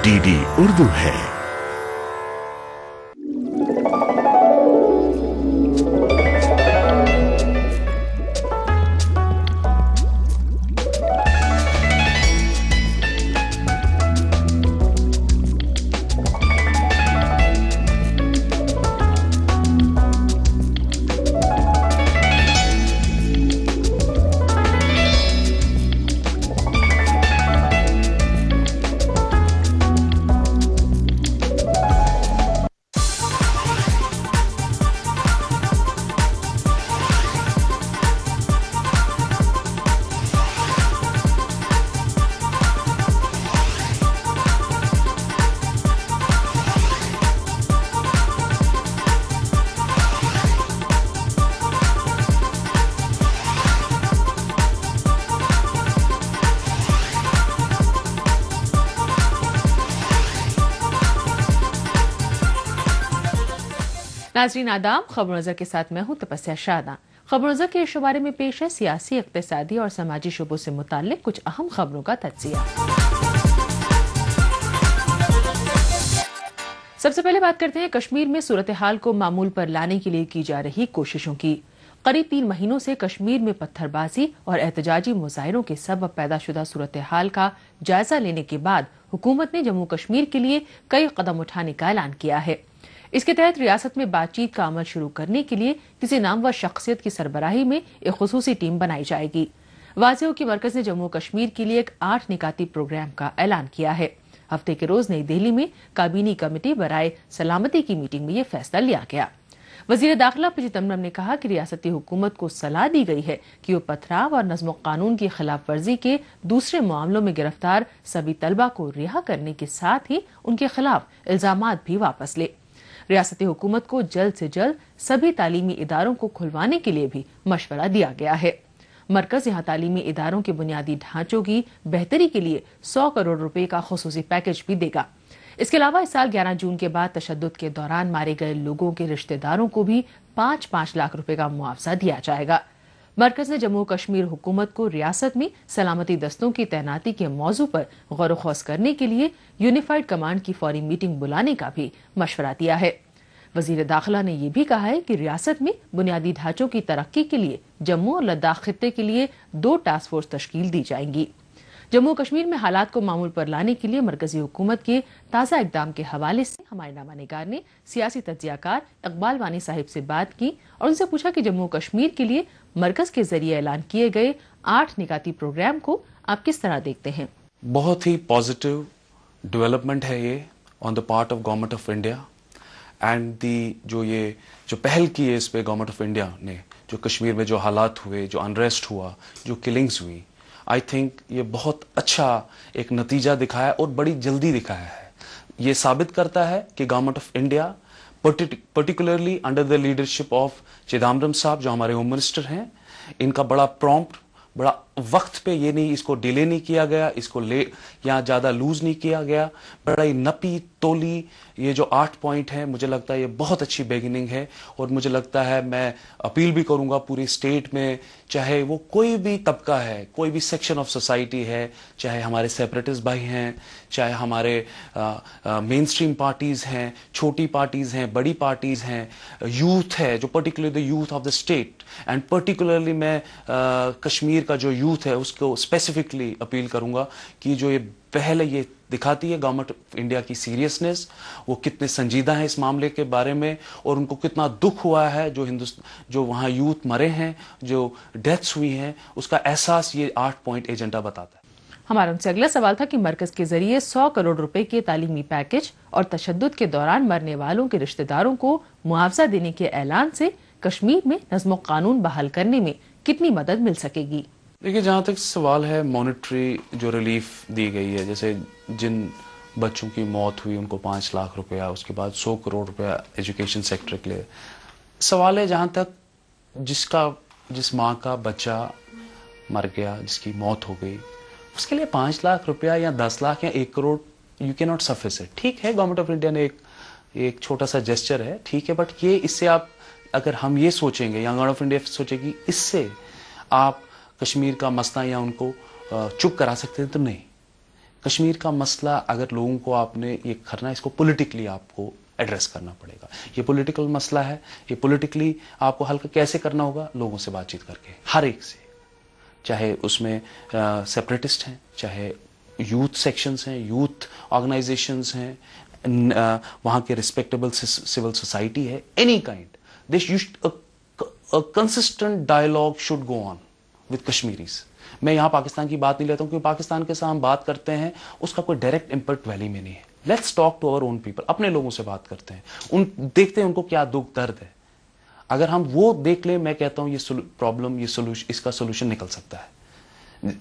DD Urdu है। नाजरीन आदाब, खबर नजर के साथ मैं हूं तपस्या शादा। खबर नजर के शुमारे में पेश है सियासी, इक्तिसादी और समाजी शुबों से मुताल्लिक कुछ अहम खबरों का तज्जिया। सबसे पहले बात करते हैं कश्मीर में सूरत हाल को मामूल पर लाने के लिए की जा रही कोशिशों की। करीब 3 महीनों से कश्मीर में पत्थरबाजी और एहतजाजी मुजाहिरों के सबब पैदाशुदा सूरत हाल का जायजा लेने के बाद हुकूमत ने जम्मू कश्मीर के लिए कई कदम उठाने का ऐलान किया है। इसके तहत रियासत में बातचीत का अमल शुरू करने के लिए किसी नामवर शख्सियत की सरबराही में एक खुसूसी टीम बनाई जाएगी। वाज़ेह हो कि मरकज ने जम्मू कश्मीर के लिए एक 8 निकाती प्रोग्राम का ऐलान किया है। हफ्ते के रोज नई दिल्ली में काबीनी कमेटी बराए सलामती की मीटिंग में यह फैसला लिया गया। वजीर दाखिला पी चिदम्बरम ने कहा कि रियासती हुकूमत को सलाह दी गई है कि वो पथराव और नज्म कानून की खिलाफ वर्जी के दूसरे मामलों में गिरफ्तार सभी तलबा को रिहा करने के साथ ही उनके खिलाफ इल्जामात भी वापस ले। रियासती हुकूमत को जल्द से जल्द सभी तालीमी इदारों को खुलवाने के लिए भी मशवरा दिया गया है। मरकज यहाँ तालीमी इदारों के बुनियादी ढांचों की बेहतरी के लिए 100 करोड़ रुपए का खुसूसी पैकेज भी देगा। इसके अलावा इस साल 11 जून के बाद तशद्दुद के दौरान मारे गए लोगों के रिश्तेदारों को भी 5-5 लाख रुपए का मुआवजा दिया जाएगा। मरकज ने जम्मू कश्मीर हुकूमत को रियासत में सलामती दस्तों की तैनाती के मौजू पर गौर व खौस करने के लिए यूनिफाइड कमांड की फौरी मीटिंग बुलाने का भी मशवरा दिया है। वजीर दाखिला ने यह भी कहा है कि रियासत में बुनियादी ढांचों की तरक्की के लिए जम्मू और लद्दाख खित्ते के लिए 2 टास्क फोर्स तश्कील दी जाएंगी। जम्मू कश्मीर में हालात को मामूल पर लाने के लिए मरकजी हुकूमत के ताज़ा इकदाम के हवाले से हमारे नामानिगार ने सियासी तज्जियाकार इकबाल वानी साहिब से बात की और उनसे पूछा कि जम्मू कश्मीर के लिए मरकज के जरिए ऐलान किए गए 8 निकाती प्रोग्राम को आप किस तरह देखते हैं। बहुत ही पॉजिटिव डेवलपमेंट है ये on the part of government of India and the जो पहल की है इस पे गवर्नमेंट ऑफ इंडिया ने, जो कश्मीर में जो हालात हुए, जो अनरेस्ट हुआ, जो किलिंग्स हुई, आई थिंक ये बहुत अच्छा एक नतीजा दिखाया और बड़ी जल्दी दिखाया है। ये साबित करता है कि government of India particularly under the leadership of Chidambaram साहब जो हमारे होम मिनिस्टर हैं, इनका बड़ा प्रॉम्प्ट, बड़ा वक्त पे ये नहीं, इसको डिले नहीं किया गया, इसको या ज्यादा लूज नहीं किया गया, बड़ा ही नपी तोली ये जो 8 पॉइंट है, मुझे लगता है ये बहुत अच्छी बिगिनिंग है। और मुझे लगता है मैं अपील भी करूंगा पूरी स्टेट में, चाहे वो कोई भी तबका है, कोई भी सेक्शन ऑफ सोसाइटी है, चाहे हमारे सेपरेटिस्ट भाई हैं, चाहे हमारे मेन स्ट्रीम पार्टीज हैं, छोटी पार्टीज हैं, बड़ी पार्टीज हैं, यूथ है, जो particularly the youth of the state and particularly मैं कश्मीर का जो यूथ है उसको स्पेसिफिकली अपील करूंगा कि जो ये पहले ये दिखाती है गवर्नमेंट ऑफ इंडिया की सीरियसनेस, वो कितने संजीदा हैं इस मामले के बारे में और उनको कितना दुख हुआ है, जो वहां यूथ मरे हैं, जो डेथ्स हुई हैं, उसका एहसास ये 8 पॉइंट एजेंडा बताता है। हमारा उनसे अगला सवाल था कि मरकज के जरिए 100 करोड़ रुपए के तालीमी पैकेज और तशद्दुद के दौरान मरने वालों के रिश्तेदारों को मुआवजा देने के ऐलान से कश्मीर में नज्म कानून बहाल करने में कितनी मदद मिल सकेगी। देखिए, जहाँ तक सवाल है मॉनेटरी जो रिलीफ दी गई है, जैसे जिन बच्चों की मौत हुई उनको 5 लाख रुपया, उसके बाद 100 करोड़ रुपया एजुकेशन सेक्टर के लिए, सवाल है जहाँ तक जिस माँ का बच्चा मर गया, जिसकी मौत हो गई, उसके लिए 5 लाख रुपया या 10 लाख या 1 crore you can not sufficient. ठीक है, गवर्नमेंट ऑफ इंडिया ने एक छोटा सा जेस्चर है, ठीक है, बट ये इससे आप अगर हम ये सोचेंगे या गवर्नमेंट ऑफ इंडिया सोचेगी इससे आप कश्मीर का मसला या उनको चुप करा सकते हैं, तो नहीं। कश्मीर का मसला अगर लोगों को आपने ये करना है, इसको पॉलिटिकली आपको एड्रेस करना पड़ेगा। ये पॉलिटिकल मसला है, ये पॉलिटिकली आपको हल कैसे करना होगा? लोगों से बातचीत करके, हर एक से, चाहे उसमें सेपरेटिस्ट हैं, चाहे यूथ सेक्शंस हैं, यूथ ऑर्गेनाइजेशंस हैं, वहाँ के रिस्पेक्टेबल सिविल सोसाइटी है, any kind, this a consistent dialogue should go on with Kashmiris। मैं यहाँ पाकिस्तान की बात नहीं लेता हूँ, क्योंकि पाकिस्तान के साथ हम बात करते हैं उसका कोई डायरेक्ट इम्पैक्ट वैली में नहीं है। Let's talk to our own people, अपने लोगों से बात करते हैं, देखते हैं उनको क्या दुख दर्द है। अगर हम वो देख लें, मैं कहता हूँ ये प्रॉब्लम, ये सोल्यूशन, इसका सोल्यूशन निकल सकता है।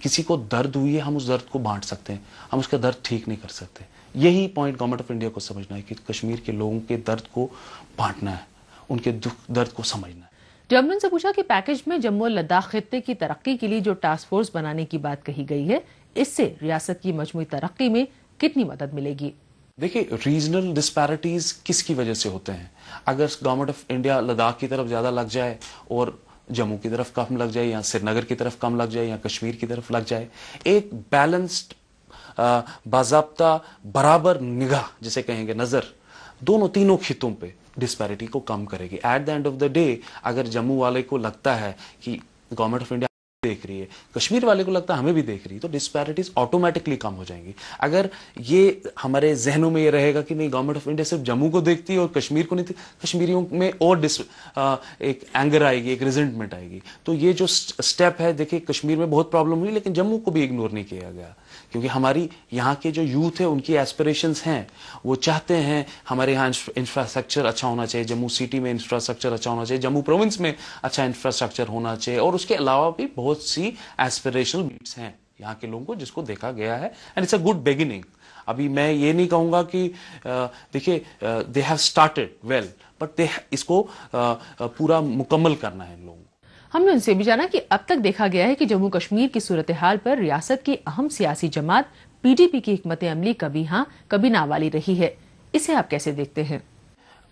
किसी को दर्द हुई है, हम उस दर्द को बांट सकते हैं, हम उसका दर्द ठीक नहीं कर सकते। यही पॉइंट गवर्नमेंट ऑफ इंडिया को समझना है कि कश्मीर के लोगों के दर्द को बांटना है, उनके दुख दर्द को समझना है। जमनन से पूछा कि पैकेज में जम्मू और लद्दाख खित्ते की तरक्की के लिए जो टास्क फोर्स बनाने की बात कही गई है, इससे रियासत की मजमूई तरक्की में कितनी मदद मिलेगी? देखिए, रीजनल डिस्पैरिटीज किसकी वजह से होते हैं? अगर गवर्नमेंट ऑफ इंडिया लद्दाख की तरफ ज्यादा लग जाए और जम्मू की तरफ कम लग जाए, या श्रीनगर की तरफ कम लग जाए, या कश्मीर की तरफ लग जाए, एक बैलेंस्ड, बाज़ाब्ता, बराबर निगाह जिसे कहेंगे, नजर दोनों तीनों खितों पे डिस्पैरिटी को कम करेगी। At the end of the day, अगर जम्मू वाले को लगता है कि गवर्नमेंट ऑफ इंडिया देख रही है, कश्मीर वाले को लगता है हमें भी देख रही है, तो डिस्पैरिटीज ऑटोमेटिकली कम हो जाएंगी। अगर ये हमारे जहनों में ये रहेगा कि नहीं, गवर्नमेंट ऑफ इंडिया सिर्फ जम्मू को देखती है और कश्मीर को नहीं देखती, कश्मीरियों में और एक एंगर आएगी, एक रिजेंटमेंट आएगी। तो ये जो स्टेप है, देखिए कश्मीर में बहुत प्रॉब्लम हुई, लेकिन जम्मू को भी इग्नोर नहीं किया गया, क्योंकि हमारी यहाँ के जो यूथ है उनकी एस्पिरेशंस हैं, वो चाहते हैं हमारे यहाँ इंफ्रास्ट्रक्चर अच्छा होना चाहिए, जम्मू सिटी में इंफ्रास्ट्रक्चर अच्छा होना चाहिए, जम्मू प्रोविंस में अच्छा इंफ्रास्ट्रक्चर होना चाहिए, और उसके अलावा भी बहुत सी एस्पिरेशनल नीड्स हैं यहाँ के लोगों को, जिसको देखा गया है, and it's a good beginning. अभी मैं ये नहीं कहूंगा कि देखिए they have started well, but इसको पूरा मुकम्मल करना है इन लोगों को। हमने उनसे भी जाना कि अब तक देखा गया है कि जम्मू कश्मीर की सूरत हाल पर रियासत की अहम सियासी जमात पीडीपी की हिकमत अमली कभी हाँ कभी ना वाली रही है। इसे आप कैसे देखते हैं?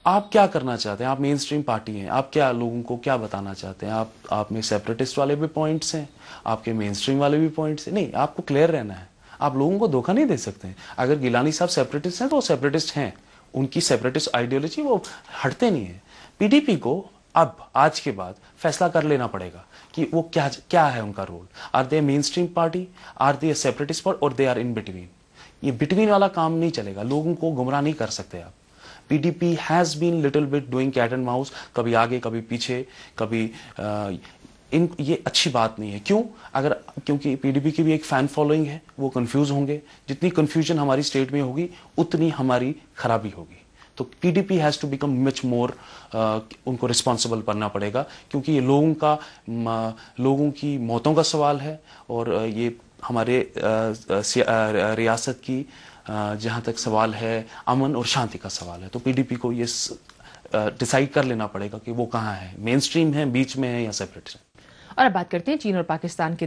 आप क्या करना चाहते हैं? आप मेन स्ट्रीम पार्टी हैं, आप क्या लोगों को क्या बताना चाहते हैं? आप में सेपरेटिस्ट वाले भी पॉइंट्स हैं, आपके मेन स्ट्रीम वाले भी पॉइंट्स हैं। नहीं, आपको क्लियर रहना है, आप लोगों को धोखा नहीं दे सकते हैं। अगर गिलानी साहब सेपरेटिस्ट हैं तो वो सेपरेटिस्ट हैं, उनकी सेपरेटिस्ट आइडियोलॉजी वो हटते नहीं है। पीडीपी को अब आज के बाद फैसला कर लेना पड़ेगा कि वो क्या है उनका role. Are they mainstream party, are they separatist party, और दे आर इन बिटवीन? ये बिटवीन वाला काम नहीं चलेगा, लोगों को गुमराह नहीं कर सकते आप। PDP has been little bit doing cat and mouse, कभी आगे कभी पीछे, कभी ये अच्छी बात नहीं है। क्यों? क्योंकि पीडीपी की भी एक फैन फॉलोइंग है, वो कंफ्यूज होंगे। जितनी कंफ्यूजन हमारी स्टेट में होगी उतनी हमारी खराबी होगी। तो PDP has to become much more, उनको रिस्पॉन्सिबल बनना पड़ेगा, क्योंकि ये लोगों की मौतों का सवाल है, और ये हमारे रियासत की जहां तक सवाल है अमन और शांति का सवाल है। तो पीडीपी को ये डिसाइड कर लेना पड़ेगा कि वो कहाँ है, मेन स्ट्रीम है, बीच में है, या सेपरेट है। और अब बात करते हैं चीन और पाकिस्तान के